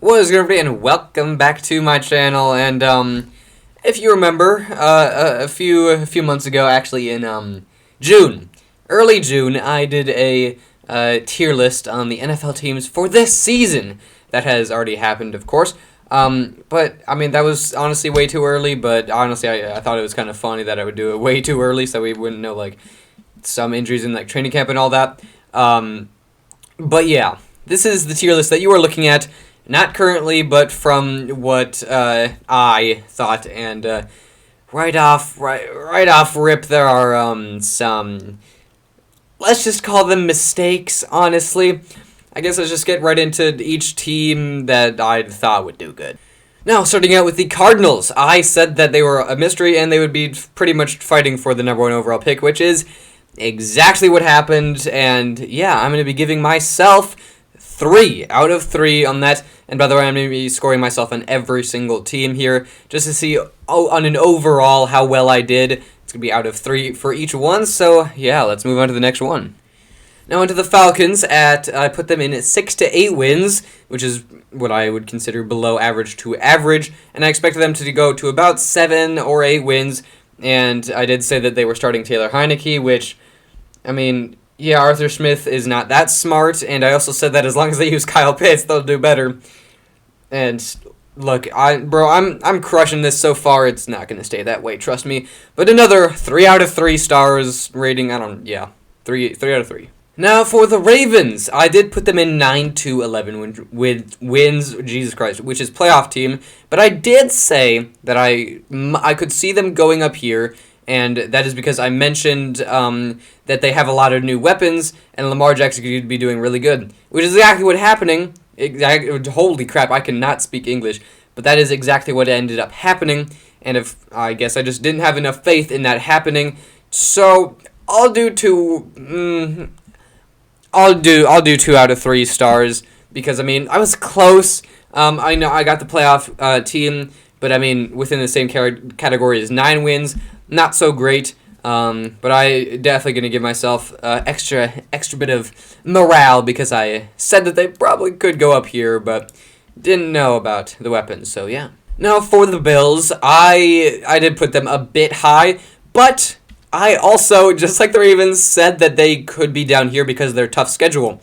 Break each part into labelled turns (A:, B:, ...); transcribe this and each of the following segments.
A: What is good, everybody, and welcome back to my channel. And if you remember, a few months ago, actually in June, early June, I did a tier list on the NFL teams for this season. That has already happened, of course. But I mean, that was honestly way too early. But honestly, I thought it was kind of funny that I would do it way too early, so we wouldn't know like some injuries in like training camp and all that. But yeah, this is the tier list that you are looking at. Not currently, but from what I thought, and right off rip, there are some, let's just call them mistakes, honestly. I guess let's just get right into each team that I thought would do good. Now, starting out with the Cardinals, I said that they were a mystery and they would be pretty much fighting for the #1 overall pick, which is exactly what happened, and yeah, I'm going to be giving myself 3 out of 3 on that. And by the way, I'm going to be scoring myself on every single team here just to see on an overall how well I did. It's going to be out of 3 for each one. So yeah, let's move on to the next one. Now into the Falcons. I put them in at 6 to 8 wins, which is what I would consider below average to average. And I expected them to go to about 7 or 8 wins. And I did say that they were starting Taylor Heineke, which, I mean, yeah, Arthur Smith is not that smart, and I also said that as long as they use Kyle Pitts, they'll do better. And look, I'm crushing this so far. It's not gonna stay that way, trust me. But another 3 out of 3 stars rating. 3 out of 3. Now for the Ravens, I did put them in 9 to 11 wins. Jesus Christ, which is playoff team. But I did say that I could see them going up here. And that is because I mentioned that they have a lot of new weapons, and Lamar Jackson could be doing really good, which is exactly what happening. Holy crap, I cannot speak English, but that is exactly what ended up happening. And I guess I just didn't have enough faith in that happening, so I'll do 2. I'll do 2 out of 3 stars because I mean I was close. I know I got the playoff team, but I mean within the same category as 9 wins. Not so great, but I definitely going to give myself extra bit of morale because I said that they probably could go up here, but didn't know about the weapons, so yeah. Now for the Bills, I did put them a bit high, but I also, just like the Ravens, said that they could be down here because of their tough schedule.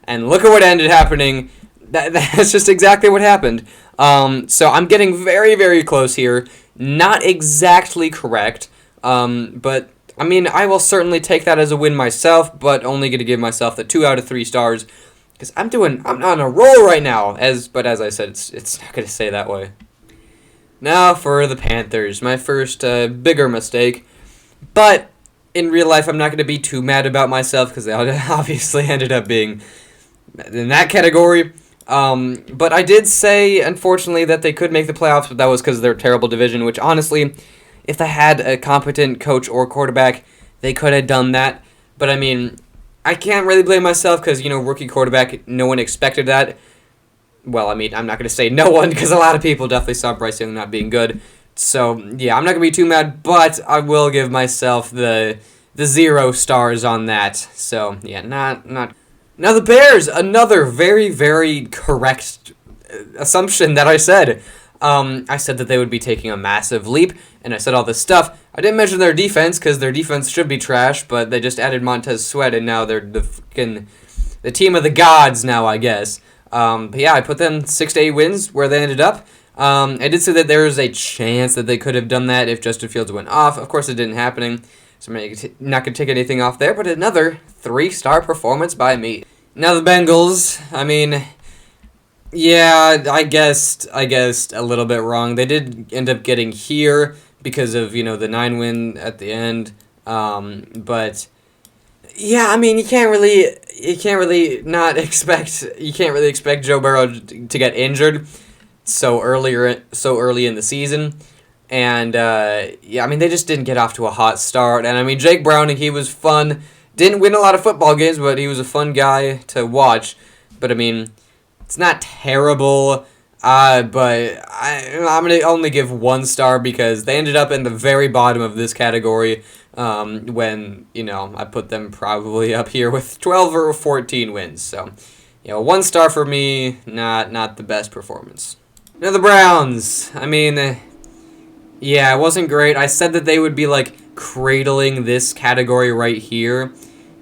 A: And look at what ended happening. That's just exactly what happened. So I'm getting very, very close here. Not exactly correct, but I mean, I will certainly take that as a win myself, but only going to give myself the 2 out of 3 stars because I'm on a roll right now. But as I said, it's not going to stay that way. Now for the Panthers, my first bigger mistake, but in real life, I'm not going to be too mad about myself because they obviously ended up being in that category. But I did say, unfortunately, that they could make the playoffs, but that was because of their terrible division, which, honestly, if they had a competent coach or quarterback, they could have done that. But, I mean, I can't really blame myself because, rookie quarterback, no one expected that. Well, I mean, I'm not going to say no one because a lot of people definitely saw Bryce Young not being good. So, yeah, I'm not going to be too mad, but I will give myself the 0 stars on that. So, yeah, not. Now the Bears, another very, very correct assumption that I said. I said that they would be taking a massive leap, and I said all this stuff. I didn't mention their defense, because their defense should be trash, but they just added Montez Sweat, and now they're the team of the gods now, I guess. But yeah, I put them 6 to 8 wins, where they ended up. I did say that there was a chance that they could have done that if Justin Fields went off. Of course, it didn't happen. So I'm not going to take anything off there, but another 3-star performance by me. Now the Bengals, I mean, yeah, I guessed a little bit wrong. They did end up getting here because of, the 9 win at the end. But yeah, I mean, you can't really expect Joe Burrow to get injured so early in the season. And, yeah, I mean, they just didn't get off to a hot start. And, I mean, Jake Browning, he was fun. Didn't win a lot of football games, but he was a fun guy to watch. But, I mean, it's not terrible. But I'm going to only give 1 star because they ended up in the very bottom of this category when, I put them probably up here with 12 or 14 wins. So, 1 star for me. Not the best performance. Now the Browns. I mean, yeah, it wasn't great. I said that they would be like cradling this category right here,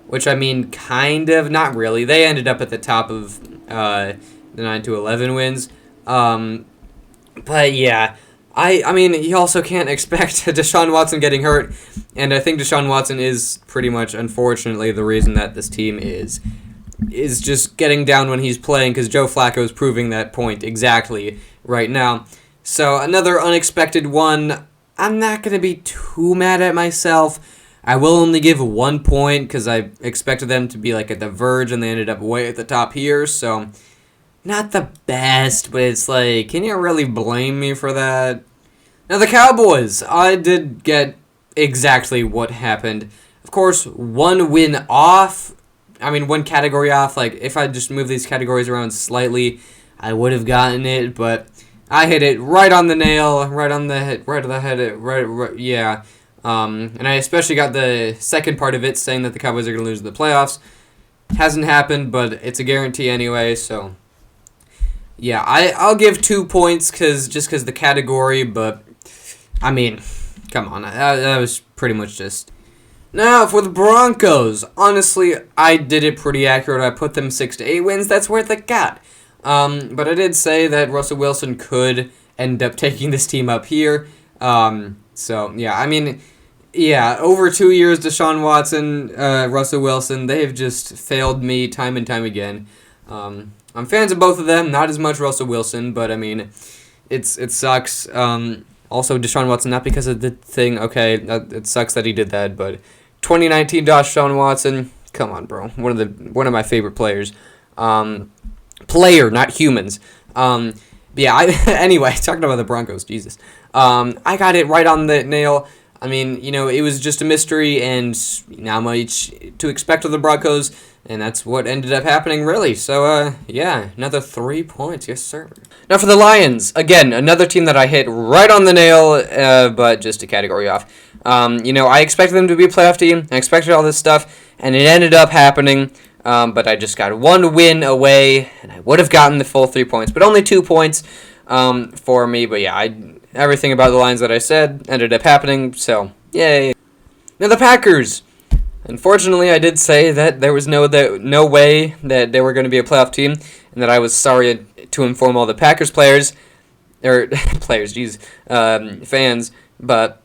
A: which I mean, kind of, not really. They ended up at the top of the 9-11 wins. But yeah, I mean, you also can't expect Deshaun Watson getting hurt, and I think Deshaun Watson is pretty much, unfortunately, the reason that this team is just getting down when he's playing, because Joe Flacco is proving that point exactly right now. So another unexpected one. I'm not going to be too mad at myself. I will only give 1 point because I expected them to be like at the verge, and they ended up way at the top here, so not the best, but it's like, can you really blame me for that? Now the Cowboys, I did get exactly what happened. Of course, 1 win off. I mean, 1 category off. Like, if I just move these categories around slightly, I would have gotten it, but I hit it right on the nail, right on the head, right, yeah. And I especially got the second part of it, saying that the Cowboys are going to lose the playoffs. Hasn't happened, but it's a guarantee anyway, so yeah, I'll give 2 points just because the category, but I mean, come on, that was pretty much just. Now, for the Broncos, honestly, I did it pretty accurate. I put them 6-8 wins. That's where they got. But I did say that Russell Wilson could end up taking this team up here. So, yeah, I mean, yeah, over 2 years, Deshaun Watson, Russell Wilson, they've just failed me time and time again. I'm fans of both of them, not as much Russell Wilson, but, I mean, it sucks. Also, Deshaun Watson, not because of the thing, okay, it sucks that he did that, but 2019 Deshaun Watson, come on, bro, one of my favorite players. Player, not humans. Yeah, anyway, talking about the Broncos, Jesus. I got it right on the nail. I mean, it was just a mystery, and not much to expect of the Broncos, and that's what ended up happening, really. So, yeah, another 3 points, yes, sir. Now for the Lions, again, another team that I hit right on the nail, but just a category off. I expected them to be a playoff team. I expected all this stuff, and it ended up happening. But I just got 1 win away, and I would have gotten the full 3 points, but only 2 points for me. But yeah, everything about the Lions that I said ended up happening, so yay. Now the Packers. Unfortunately, I did say that there was no way that they were going to be a playoff team, and that I was sorry to inform all the Packers players, fans, but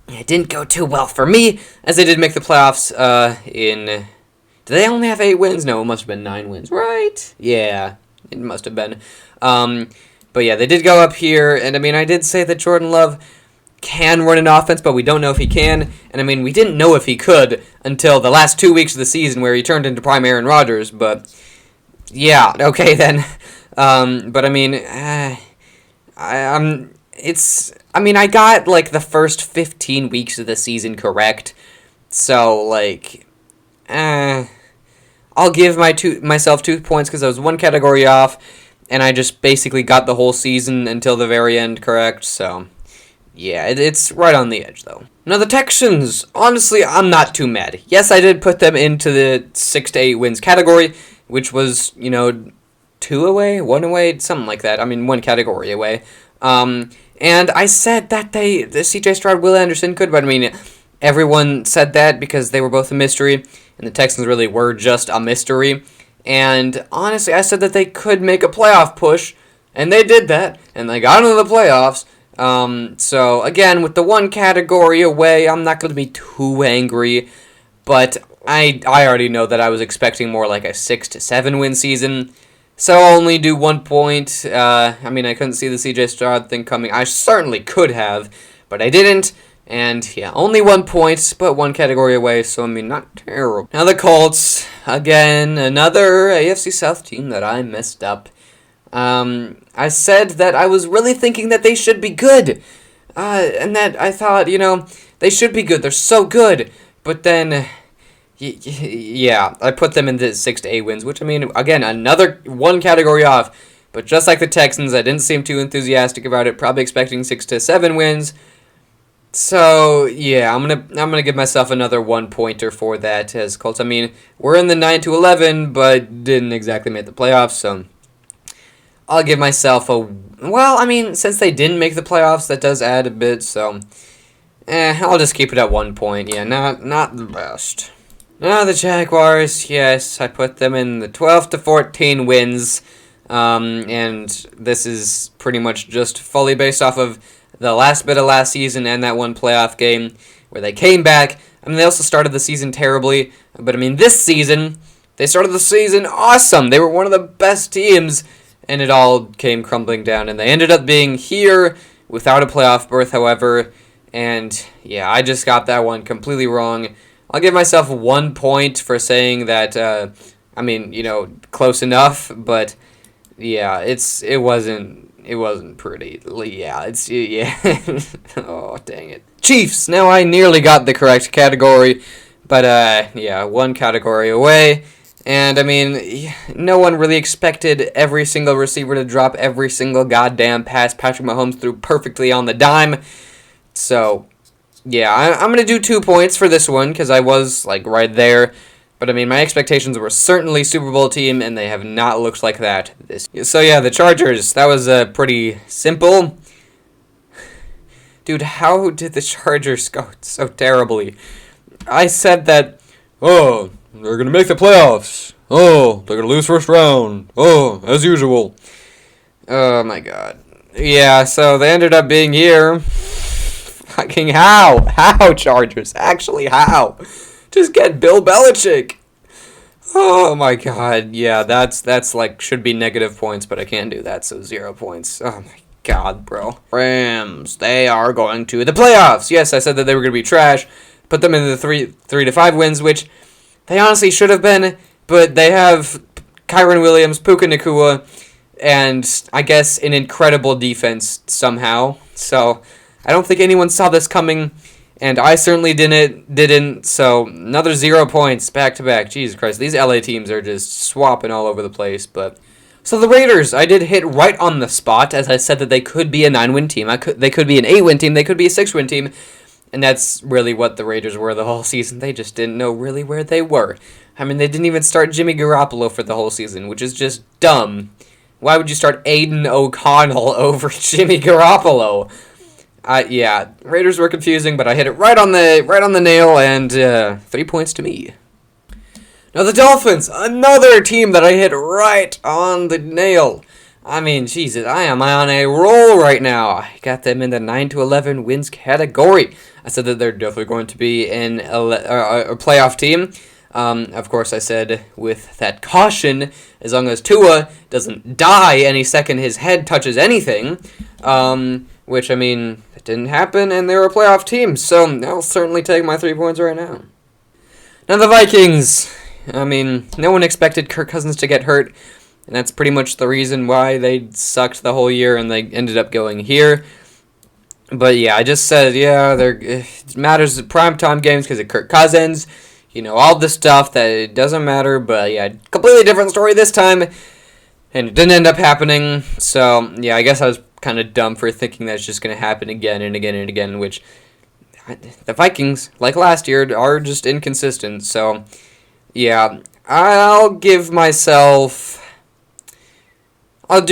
A: it didn't go too well for me, as they did make the playoffs in. Do they only have 8 wins? No, it must have been 9 wins, right? Yeah, it must have been. But yeah, they did go up here, and I mean, I did say that Jordan Love can run an offense, but we don't know if he can. And I mean, we didn't know if he could until the last 2 weeks of the season, where he turned into prime Aaron Rodgers. But yeah, okay then. But I mean, I got like the first 15 weeks of the season correct, so like. I'll give myself 2 points because I was 1 category off, and I just basically got the whole season until the very end correct, so yeah, it's right on the edge, though. Now, the Texans, honestly, I'm not too mad. Yes, I did put them into the 6-8 wins category, which was, 2 away, 1 away, something like that. I mean, 1 category away. And I said that the C.J. Stroud, Will Anderson could, but I mean, everyone said that because they were both a mystery, and the Texans really were just a mystery. And honestly, I said that they could make a playoff push, and they did that, and they got into the playoffs. So again, with the 1 category away, I'm not going to be too angry, but I already know that I was expecting more like a 6-7 win season, so I'll only do 1 point. I mean, I couldn't see the CJ Stroud thing coming. I certainly could have, but I didn't. And, yeah, only 1 point, but 1 category away, so, I mean, not terrible. Now, the Colts, again, another AFC South team that I messed up. I said that I was really thinking that they should be good, and that I thought, they should be good. They're so good. But then, yeah, I put them into 6-8 wins, which, I mean, again, another 1 category off. But just like the Texans, I didn't seem too enthusiastic about it, probably expecting 6-7 wins. So yeah, I'm gonna give myself another 1-pointer for that as Colts. I mean, we're in the 9-11, but didn't exactly make the playoffs, so I'll give myself a, well, I mean, since they didn't make the playoffs, that does add a bit, so I'll just keep it at 1 point. Yeah, not the best. Now the Jaguars, yes, I put them in the 12-14 wins, and this is pretty much just fully based off of the last bit of last season and that one playoff game where they came back. I mean, they also started the season terribly, but I mean, this season, they started the season awesome. They were one of the best teams, and it all came crumbling down, and they ended up being here without a playoff berth, however, and yeah, I just got that one completely wrong. I'll give myself 1 point for saying that, I mean, you know, close enough, but yeah, it wasn't pretty. Yeah, yeah. Oh, dang it. Chiefs! Now I nearly got the correct category, but yeah, one category away. And I mean, no one really expected every single receiver to drop every single goddamn pass Patrick Mahomes threw perfectly on the dime. So, yeah, I'm going to do 2 points for this one because I was, like, right there. But, I mean, my expectations were certainly Super Bowl team, and they have not looked like that this year. So, yeah, the Chargers, that was pretty simple. Dude, how did the Chargers go so terribly? I said that, oh, they're going to make the playoffs. Oh, they're going to lose first round. Oh, as usual. Oh, my God. Yeah, so they ended up being here. Fucking how? How, Chargers? Actually, how? Just get Bill Belichick. Oh my God. Yeah, that's like should be negative points, but I can't do that, so 0 points. Oh my God, bro. Rams, they are going to the playoffs. Yes, I said that they were going to be trash. Put them in the 3 to 5 wins, which they honestly should have been, but they have Kyron Williams, Puka Nacua, and I guess an incredible defense somehow. So I don't think anyone saw this coming, and I certainly didn't, so another 0 points back-to-back. Jesus Christ, these LA teams are just swapping all over the place, but... So the Raiders, I did hit right on the spot, as I said that they could be a 9-win team. They could be an 8-win team, they could be a 6-win team, and that's really what the Raiders were the whole season. They just didn't know really where they were. I mean, they didn't even start Jimmy Garoppolo for the whole season, which is just dumb. Why would you start Aiden O'Connell over Jimmy Garoppolo? Yeah, Raiders were confusing, but I hit it right on the nail, and 3 points to me. Now the Dolphins, another team that I hit right on the nail. I mean, Jesus, I am on a roll right now. I got them in the 9-11 wins category. I said that they're definitely going to be in a playoff team. Of course, I said with that caution, as long as Tua doesn't die any second his head touches anything, which, I mean, it didn't happen, and they were a playoff team, so I'll certainly take my 3 points right now. Now the Vikings. I mean, no one expected Kirk Cousins to get hurt, and that's pretty much the reason why they sucked the whole year, and they ended up going here. But yeah, I just said, yeah, it matters the primetime games because of Kirk Cousins. You know, all this stuff that it doesn't matter, but yeah, completely different story this time, and it didn't end up happening. So yeah, I guess I was kind of dumb for thinking that's just going to happen again and again and again, which the Vikings, like last year, are just inconsistent. So yeah, I'll do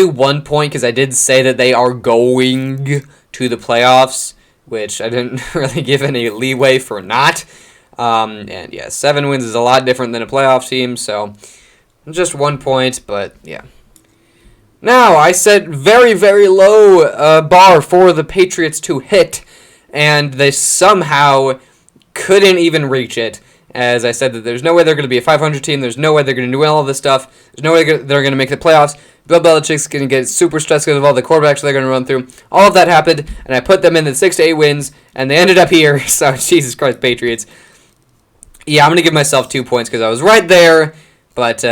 A: 1 point because I did say that they are going to the playoffs, which I didn't really give any leeway for not. And yeah, 7 wins is a lot different than a playoff team, so just 1 point, but yeah. Now, I set very, very low bar for the Patriots to hit, and they somehow couldn't even reach it. As I said, that there's no way they're going to be a 500 team. There's no way they're going to do all of this stuff. There's no way they're going to make the playoffs. Bill Belichick's going to get super stressed because of all the quarterbacks they're going to run through. All of that happened, and I put them in the 6 to 8 wins, and they ended up here. So, Jesus Christ, Patriots. Yeah, I'm going to give myself 2 points because I was right there, but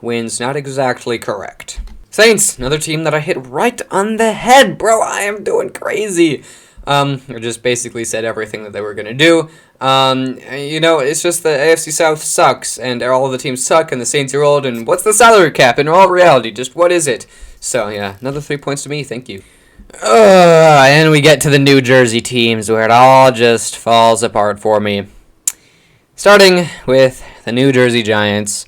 A: wins not exactly correct. Saints, another team that I hit right on the head, bro. I am doing crazy. I just basically said everything that they were going to do. You know, it's just the AFC South sucks, and all of the teams suck, and the Saints are old, and what's the salary cap in all reality? Just what is it? So, yeah, another 3 points to me. Thank you. And we get to the New Jersey teams where it all just falls apart for me. Starting with the New Jersey Giants.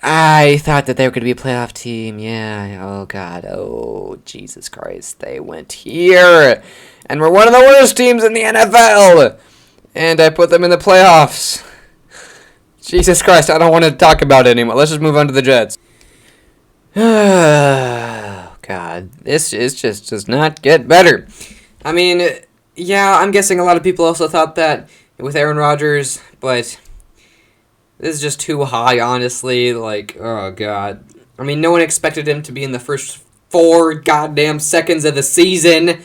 A: I thought that they were going to be a playoff team. Yeah. Oh, God. Oh, Jesus Christ. They went here. And we're one of the worst teams in the NFL. And I put them in the playoffs. Jesus Christ. I don't want to talk about it anymore. Let's just move on to the Jets. Oh, God. This just does not get better. I mean, yeah, I'm guessing a lot of people also thought that with Aaron Rodgers, but this is just too high, honestly. Like, oh, God. I mean, no one expected him to be in the first 4 goddamn seconds of the season.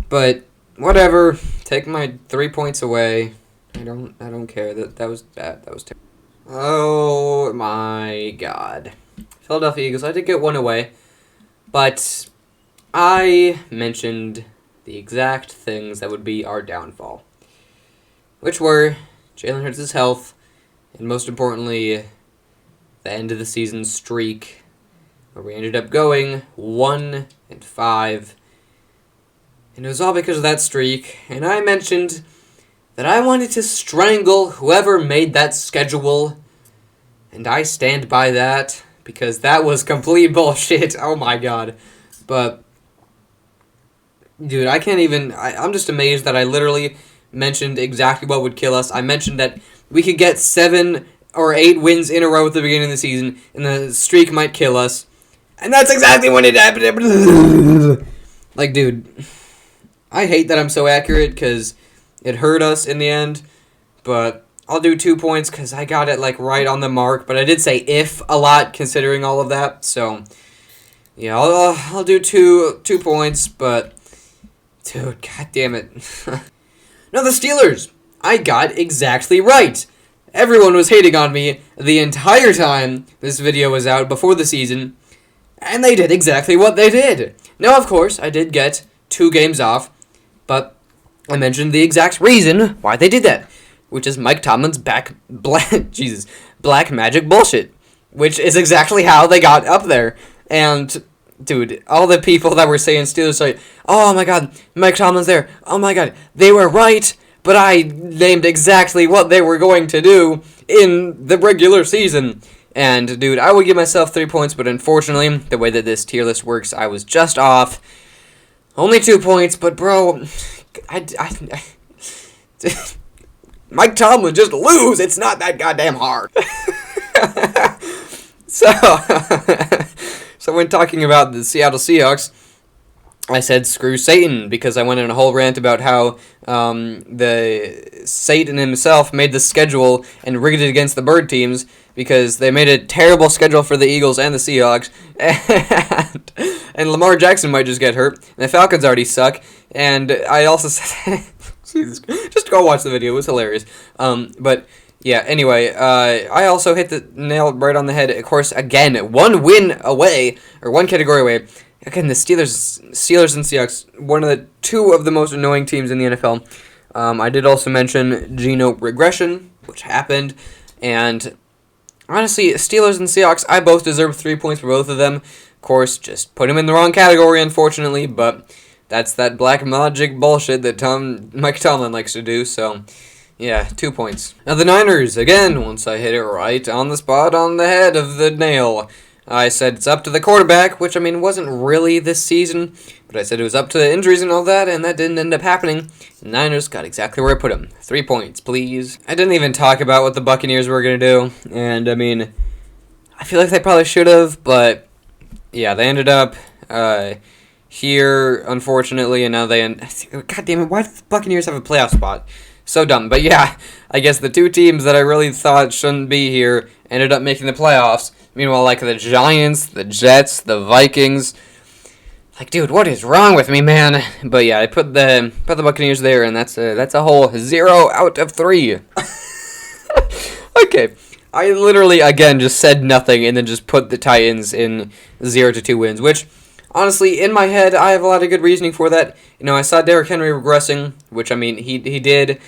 A: But, whatever. Take my 3 points away. I don't care. That was bad. That was terrible. Oh, my God. Philadelphia Eagles. I did get one away. But I mentioned the exact things that would be our downfall, which were Jalen Hurts' health, and most importantly, the end of the season streak, where we ended up going 1-5. And it was all because of that streak. And I mentioned that I wanted to strangle whoever made that schedule. And I stand by that, because that was complete bullshit. Oh my God. But, dude, I can't even... I'm just amazed that I literally mentioned exactly what would kill us. I mentioned that we could get 7 or 8 wins in a row at the beginning of the season, and the streak might kill us. And that's exactly when it happened. Like, dude, I hate that I'm so accurate, because it hurt us in the end. But I'll do 2 points, because I got it, like, right on the mark. But I did say if a lot, considering all of that. So, yeah, I'll do two points, but... Dude, god damn it. No, the Steelers! I got exactly right! Everyone was hating on me the entire time this video was out before the season, and they did exactly what they did. Now, of course, I did get 2 games off, but I mentioned the exact reason why they did that, which is Mike Tomlin's black magic bullshit, which is exactly how they got up there. And, dude, all the people that were saying Steelers, like, oh my God, Mike Tomlin's there. Oh my God, they were right. But I named exactly what they were going to do in the regular season. And, dude, I would give myself 3 points, but unfortunately, the way that this tier list works, I was just off. Only 2 points, but, bro, Mike Tomlin, just lose. It's not that goddamn hard. So when talking about the Seattle Seahawks, I said screw Satan, because I went on a whole rant about how the Satan himself made the schedule and rigged it against the bird teams, because they made a terrible schedule for the Eagles and the Seahawks, and Lamar Jackson might just get hurt, and the Falcons already suck, and I also said, Jesus, just go watch the video, it was hilarious, but yeah, anyway, I also hit the nail right on the head, of course, again, 1 win away, or 1 category away. Again, the Steelers and Seahawks, one of the 2 of the most annoying teams in the NFL. I did also mention Geno regression, which happened. And honestly, Steelers and Seahawks, I both deserve 3 points for both of them. Of course, just put them in the wrong category, unfortunately. But that's that black magic bullshit that Mike Tomlin likes to do. So, yeah, 2 points. Now the Niners, again, once I hit it right on the spot on the head of the nail, I said it's up to the quarterback, which, I mean, wasn't really this season, but I said it was up to the injuries and all that, and that didn't end up happening. The Niners got exactly where I put them. 3 points, please. I didn't even talk about what the Buccaneers were going to do, and, I mean, I feel like they probably should have, but, yeah, they ended up here, unfortunately, and now God damn it, why did the Buccaneers have a playoff spot? So dumb, but yeah, I guess the 2 teams that I really thought shouldn't be here ended up making the playoffs. Meanwhile, like the Giants, the Jets, the Vikings, like, dude, what is wrong with me, man? But yeah, I put the Buccaneers there, and that's a whole 0 out of 3. Okay, I literally again just said nothing and then just put the Titans in 0 to 2 wins, which honestly, in my head, I have a lot of good reasoning for that. You know, I saw Derrick Henry regressing, which, I mean, he did.